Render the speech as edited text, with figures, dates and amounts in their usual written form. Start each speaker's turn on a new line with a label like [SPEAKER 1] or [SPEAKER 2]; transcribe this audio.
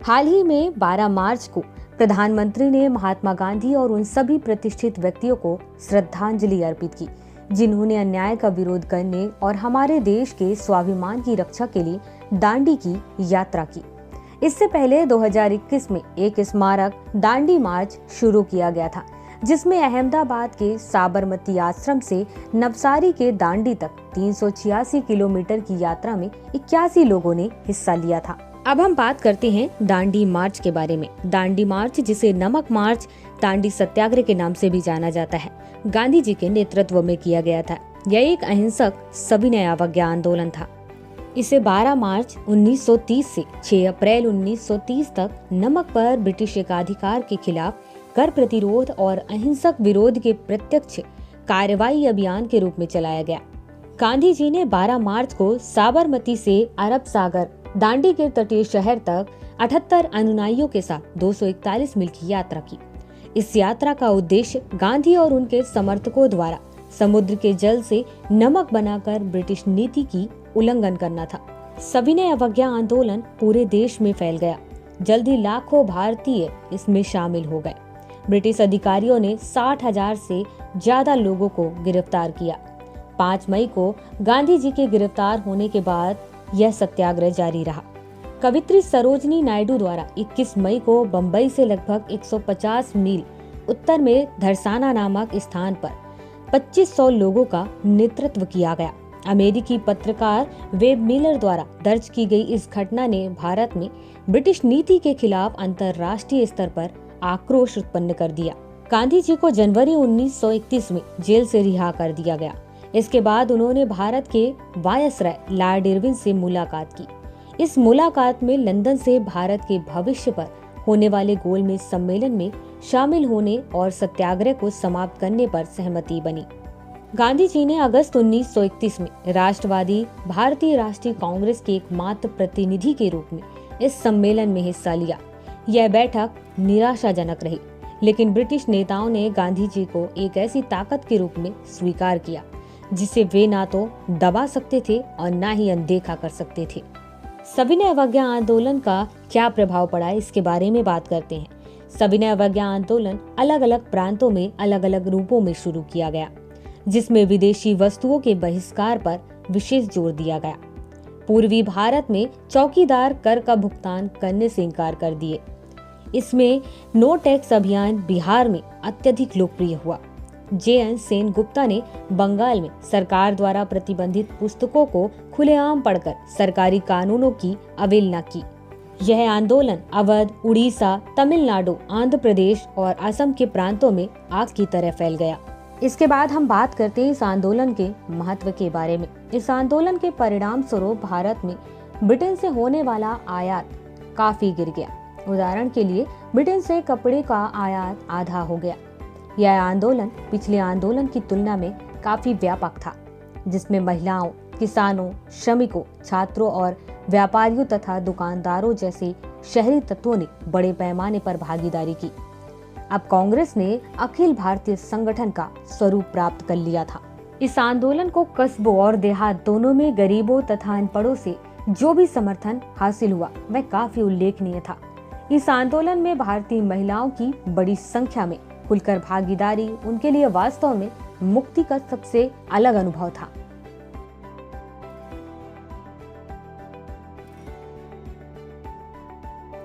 [SPEAKER 1] हाल ही में 12 मार्च को प्रधानमंत्री ने महात्मा गांधी और उन सभी प्रतिष्ठित व्यक्तियों को श्रद्धांजलि अर्पित की जिन्होंने अन्याय का विरोध करने और हमारे देश के स्वाभिमान की रक्षा के लिए दांडी की यात्रा की। इससे पहले 2021 में एक स्मारक दांडी मार्च शुरू किया गया था, जिसमें अहमदाबाद के साबरमती आश्रम से नवसारी के दांडी तक 386 किलोमीटर की यात्रा में 81 लोगों ने हिस्सा लिया था। अब हम बात करते हैं दांडी मार्च के बारे में। दांडी मार्च, जिसे नमक मार्च, दांडी सत्याग्रह के नाम से भी जाना जाता है, गांधी जी के नेतृत्व में किया गया था। यह एक अहिंसक सविनय अवज्ञा आंदोलन था। इसे 12 मार्च 1930 से 6 अप्रैल 1930 तक नमक पर ब्रिटिश एकाधिकार के खिलाफ कर प्रतिरोध और अहिंसक विरोध के प्रत्यक्ष कार्रवाई अभियान के रूप में चलाया गया। गांधी जी ने 12 मार्च को साबरमती से अरब सागर दांडी के तटीय शहर तक 78 अनुयायियों के साथ 241 मील की यात्रा की। इस यात्रा का उद्देश्य गांधी और उनके समर्थकों द्वारा समुद्र के जल से नमक बनाकर ब्रिटिश नीति की उल्लंघन करना था। सविनय अवज्ञा आंदोलन पूरे देश में फैल गया। जल्दी लाखों भारतीय इसमें शामिल हो गए। ब्रिटिश अधिकारियों ने 60,000 से ज्यादा लोगों को गिरफ्तार किया। 5 मई को गांधी जी के गिरफ्तार होने के बाद यह सत्याग्रह जारी रहा। कवित्री सरोजनी नायडू द्वारा 21 मई को बंबई से लगभग 150 मील उत्तर में धरसाना नामक स्थान पर 2500 लोगों का नेतृत्व किया गया। अमेरिकी पत्रकार वेब मिलर द्वारा दर्ज की गई इस घटना ने भारत में ब्रिटिश नीति के खिलाफ अंतर्राष्ट्रीय स्तर पर आक्रोश उत्पन्न कर दिया। गांधी जी को जनवरी 1931 में जेल से रिहा कर दिया गया। इसके बाद उन्होंने भारत के वायसराय लॉर्ड इरविन से मुलाकात की। इस मुलाकात में लंदन से भारत के भविष्य पर होने वाले गोलमेज सम्मेलन में शामिल होने और सत्याग्रह को समाप्त करने पर सहमति बनी। गांधी जी ने अगस्त 1931 में राष्ट्रवादी भारतीय राष्ट्रीय कांग्रेस के एकमात्र प्रतिनिधि के रूप में इस सम्मेलन में हिस्सा लिया। यह बैठक निराशाजनक रही, लेकिन ब्रिटिश नेताओं ने गांधी जी को एक ऐसी ताकत के रूप में स्वीकार किया जिसे वे ना तो दबा सकते थे और ना ही अनदेखा कर सकते थे। सविनय अवज्ञा आंदोलन का क्या प्रभाव पड़ा, इसके बारे में बात करते हैं। सविनय अवज्ञा आंदोलन अलग अलग प्रांतों में अलग अलग रूपों में शुरू किया गया, जिसमें विदेशी वस्तुओं के बहिष्कार पर विशेष जोर दिया गया। पूर्वी भारत में चौकीदार कर का भुगतान करने से इनकार कर दिए। इसमें नो टैक्स अभियान बिहार में अत्यधिक लोकप्रिय हुआ। JN सेनगुप्ता ने बंगाल में सरकार द्वारा प्रतिबंधित पुस्तकों को खुलेआम पढ़कर सरकारी कानूनों की अवहेलना की। यह आंदोलन अवध, उड़ीसा, तमिलनाडु, आंध्र प्रदेश और असम के प्रांतों में आग की तरह फैल गया। इसके बाद हम बात करते हैं इस आंदोलन के महत्व के बारे में। इस आंदोलन के परिणाम स्वरूप भारत में ब्रिटेन से होने वाला आयात काफी गिर गया। उदाहरण के लिए ब्रिटेन से कपड़े का आयात आधा हो गया। यह आंदोलन पिछले आंदोलन की तुलना में काफी व्यापक था, जिसमें महिलाओं, किसानों, श्रमिकों, छात्रों और व्यापारियों तथा दुकानदारों जैसे शहरी तत्वों ने बड़े पैमाने पर भागीदारी की। अब कांग्रेस ने अखिल भारतीय संगठन का स्वरूप प्राप्त कर लिया था। इस आंदोलन को कस्बों और देहात दोनों में गरीबों तथा अनपढ़ों से जो भी समर्थन हासिल हुआ वह काफी उल्लेखनीय था। इस आंदोलन में भारतीय महिलाओं की बड़ी संख्या में खुलकर भागीदारी उनके लिए वास्तव में मुक्ति का सबसे अलग अनुभव था।